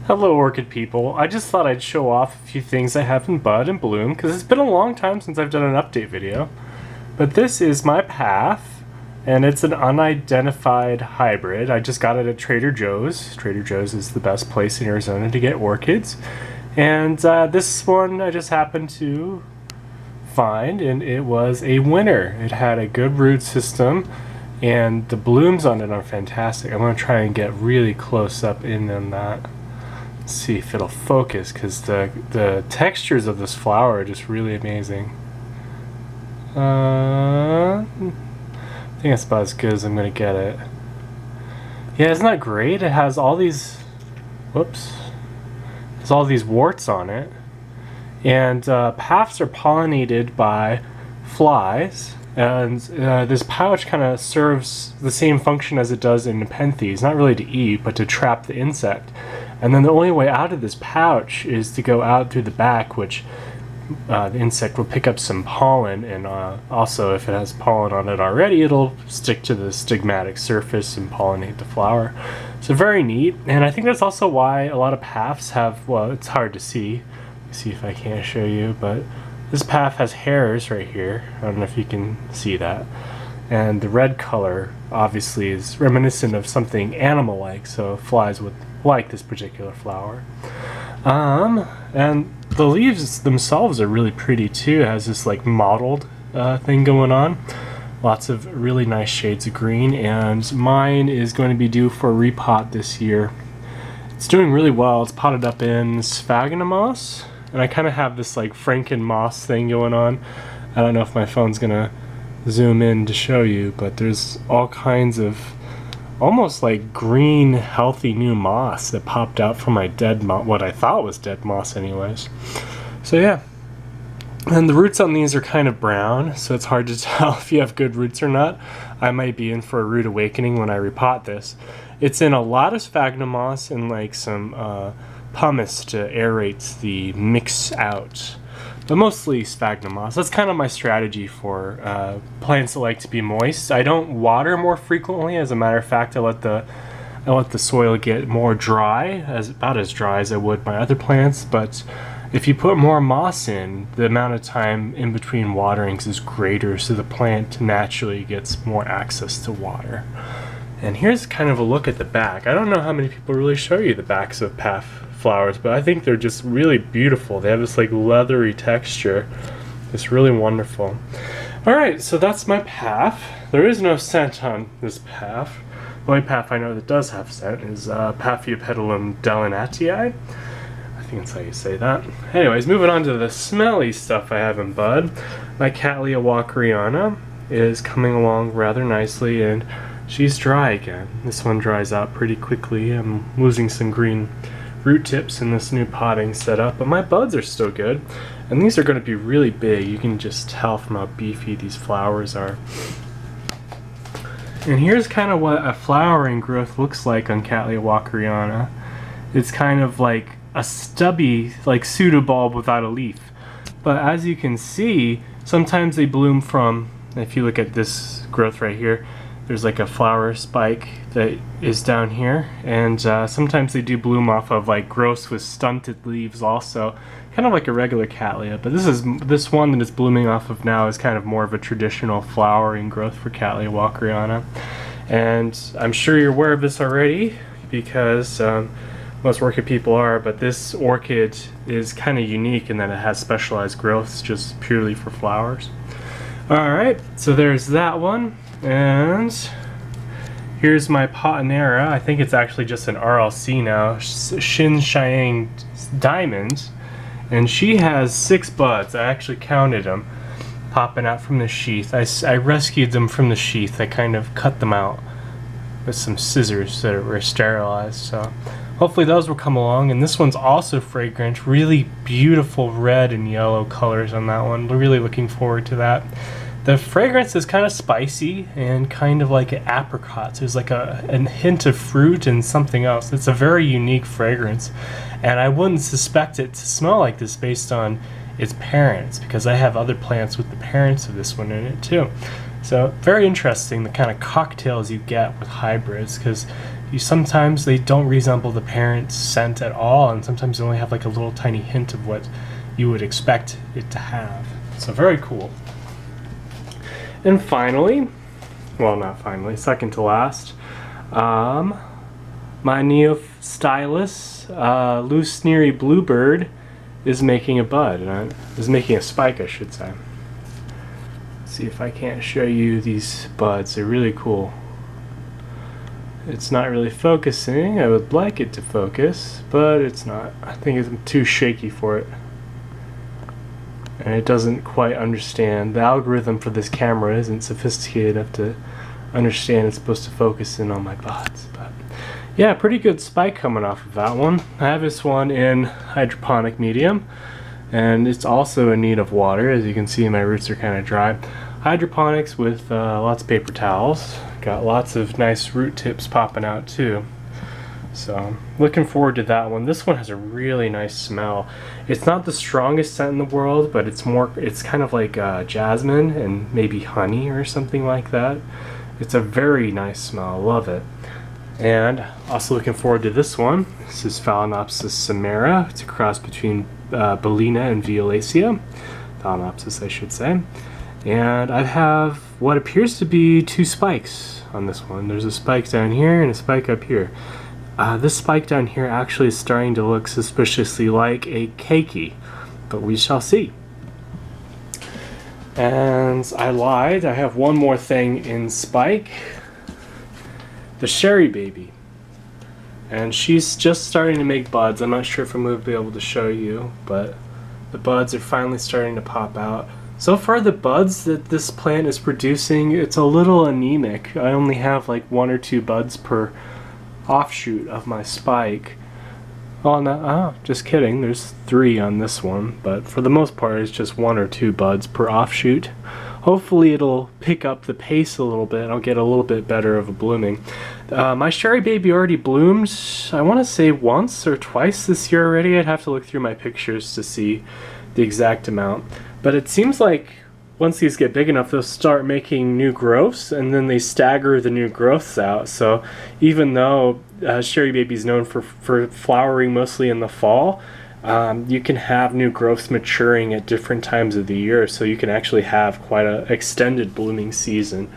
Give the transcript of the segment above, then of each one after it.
Hello orchid people, I just thought I'd show off a few things I have in bud and bloom because it's been a long time since I've done an update video. But this is my path, and it's an unidentified hybrid. I just got it at Trader Joe's. Trader Joe's is the best place in Arizona to get orchids. And this one I just happened to find, and it was a winner. It had a good root system, and the blooms on it are fantastic. I'm going to try and get really close up in on that. See if it'll focus, because the textures of this flower are just really amazing. I think that's about as good as I'm gonna get it. Yeah, isn't that great? It has all these there's all these warts on it, and paphs are pollinated by flies, and this pouch kind of serves the same function as it does in nepenthes, not really to eat but to trap the insect. And then the only way out of this pouch is to go out through the back, which the insect will pick up some pollen, and also if it has pollen on it already, it'll stick to the stigmatic surface and pollinate the flower. So very neat, and I think that's also why a lot of paphs have, well, it's hard to see. Let me see if I can show you, but this paph has hairs right here. I don't know if you can see that. And the red color obviously is reminiscent of something animal-like, so flies would like this particular flower. And the leaves themselves are really pretty too. It has this like mottled thing going on. Lots of really nice shades of green, and mine is going to be due for a repot this year. It's doing really well. It's potted up in sphagnum moss, and I kind of have this like Franken moss thing going on. I don't know if my phone's gonna zoom in to show you, but there's all kinds of almost like green, healthy new moss that popped out from my dead moss, what I thought was dead moss anyways. So yeah, and the roots on these are kind of brown, so it's hard to tell if you have good roots or not. I might be in for a root awakening when I repot this. It's in a lot of sphagnum moss and like some pumice to aerate the mix out. But mostly sphagnum moss. That's kind of my strategy for plants that like to be moist. I don't water more frequently. As a matter of fact, I let the soil get more dry, about as dry as I would my other plants. But if you put more moss in, the amount of time in between waterings is greater, so the plant naturally gets more access to water. And here's kind of a look at the back. I don't know how many people really show you the backs of paph flowers, but I think they're just really beautiful. They have this like leathery texture. It's really wonderful. Alright, so that's my paph. There is no scent on this paph. The only paph I know that does have scent is paphiopedilum delenatii. I think that's how you say that. Anyways, moving on to the smelly stuff I have in bud. My cattleya walkeriana is coming along rather nicely, and she's dry again. This one dries out pretty quickly. I'm losing some green root tips in this new potting setup, but my buds are still good, and these are going to be really big. You can just tell from how beefy these flowers are. And here's kind of what a flowering growth looks like on cattleya walkeriana. It's kind of like a stubby, like pseudobulb without a leaf. But as you can see, sometimes they bloom from, if you look at this growth right here, there's like a flower spike that is down here, and sometimes they do bloom off of like growths with stunted leaves also, kind of like a regular cattleya. But this one that it's blooming off of now is kind of more of a traditional flowering growth for cattleya walkeriana. And I'm sure you're aware of this already because most orchid people are, but this orchid is kind of unique in that it has specialized growths just purely for flowers. Alright, so there's that one. And here's my Patinera. I think it's actually just an RLC now, Shin Chiang Diamond, and she has 6 buds. I actually counted them popping out from the sheath. I rescued them from the sheath. I kind of cut them out with some scissors that were sterilized, so hopefully those will come along. And this one's also fragrant, really beautiful red and yellow colors on that one. Really looking forward to that. The fragrance is kind of spicy and kind of like apricots. There's like a hint of fruit and something else. It's a very unique fragrance, and I wouldn't suspect it to smell like this based on its parents, because I have other plants with the parents of this one in it too. So very interesting, the kind of cocktails you get with hybrids, because sometimes they don't resemble the parent scent at all, and sometimes they only have like a little tiny hint of what you would expect it to have. So very cool. And finally, well, not finally, second to last, my Neostylus loose sneery bluebird is making a bud, is making a spike, I should say. Let's see if I can't show you these buds. They're really cool. It's not really focusing. I would like it to focus, but it's not. I think it's too shaky for it. And it doesn't quite understand. The algorithm for this camera isn't sophisticated enough to understand it's supposed to focus in on my buds. But yeah, pretty good spike coming off of that one. I have this one in hydroponic medium, and it's also in need of water. As you can see, my roots are kind of dry. Hydroponics with lots of paper towels. Got lots of nice root tips popping out too. So looking forward to that one. This one has a really nice smell. It's not the strongest scent in the world, but it's kind of like jasmine and maybe honey or something like that. It's a very nice smell. I love it. And also looking forward to this one. This is Phalaenopsis samara. It's a cross between Bellina and Violacea. Phalaenopsis, I should say. And I have what appears to be two spikes on this one. There's a spike down here and a spike up here. This spike down here actually is starting to look suspiciously like a keiki, but we shall see. And I lied, I have one more thing in spike. The Sherry Baby. And she's just starting to make buds. I'm not sure if I'm going to be able to show you, but the buds are finally starting to pop out. So far the buds that this plant is producing, it's a little anemic. I only have like 1 or 2 buds per offshoot of my spike. Oh no, just kidding, there's 3 on this one, but for the most part it's just 1 or 2 buds per offshoot. Hopefully it'll pick up the pace a little bit. I'll get a little bit better of a blooming. My Sherry Baby already bloomed, I want to say once or twice this year already. I'd have to look through my pictures to see the exact amount. But it seems like once these get big enough, they'll start making new growths, and then they stagger the new growths out. So even though Sherry Baby is known for flowering mostly in the fall, you can have new growths maturing at different times of the year. So you can actually have quite an extended blooming season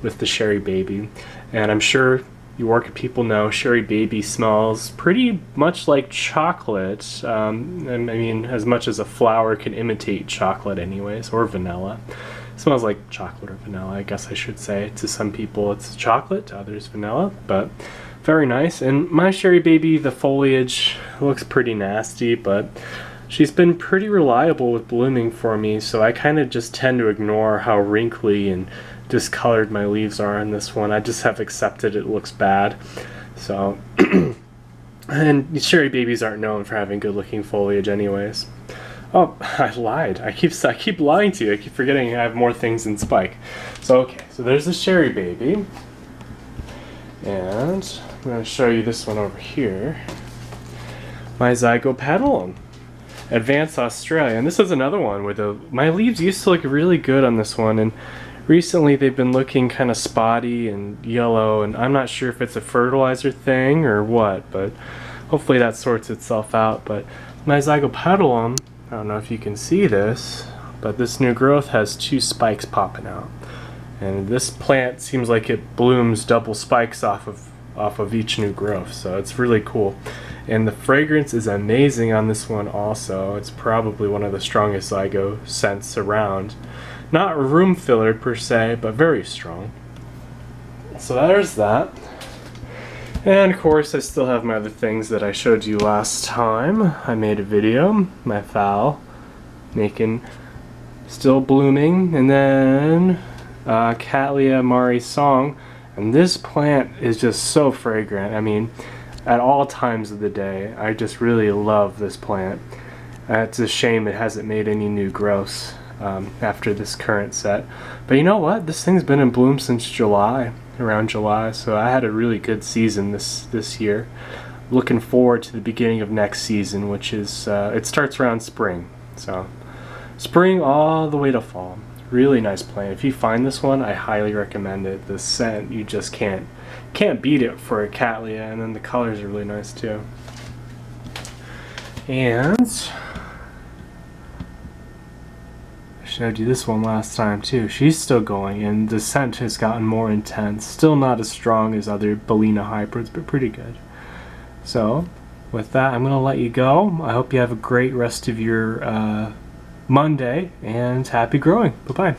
with the Sherry Baby. And I'm sure you orchid people know Sherry Baby smells pretty much like chocolate. I mean, as much as a flower can imitate chocolate anyways, or vanilla. It smells like chocolate or vanilla, I guess I should say. To some people it's chocolate, to others vanilla, but very nice. And my Sherry Baby, the foliage looks pretty nasty, but she's been pretty reliable with blooming for me, so I kind of just tend to ignore how wrinkly and discolored my leaves are on this one. I just have accepted it looks bad. So and Sherry Babies aren't known for having good looking foliage anyways. Oh, I lied. I keep lying to you. I keep forgetting I have more things in spike. So okay, so there's the Sherry Baby. And I'm going to show you this one over here. My paphiopedilum, Advanced Australia. And this is another one where my leaves used to look really good on this one, and recently they've been looking kind of spotty and yellow, and I'm not sure if it's a fertilizer thing or what, but hopefully that sorts itself out. But my paphiopedilum, I don't know if you can see this, but this new growth has 2 spikes popping out. And this plant seems like it blooms double spikes off of each new growth, so it's really cool. And the fragrance is amazing on this one also. It's probably one of the strongest zygo scents around. Not room filler per se, but very strong. So there's that. And of course I still have my other things that I showed you last time. I made a video, my phal, still blooming, and then Cattleya Mari Song. And this plant is just so fragrant. I mean, at all times of the day, I just really love this plant. It's a shame it hasn't made any new growths after this current set. But you know what? This thing's been in bloom since July, around July, so I had a really good season this year. Looking forward to the beginning of next season, which is, it starts around spring. So spring all the way to fall. Really nice plant. If you find this one, I highly recommend it. The scent, you just can't beat it for a cattleya, and then the colors are really nice too. And I showed you this one last time too. She's still going, and the scent has gotten more intense. Still not as strong as other Bellina hybrids, but pretty good. So with that, I'm going to let you go. I hope you have a great rest of your Monday, and happy growing. Bye-bye.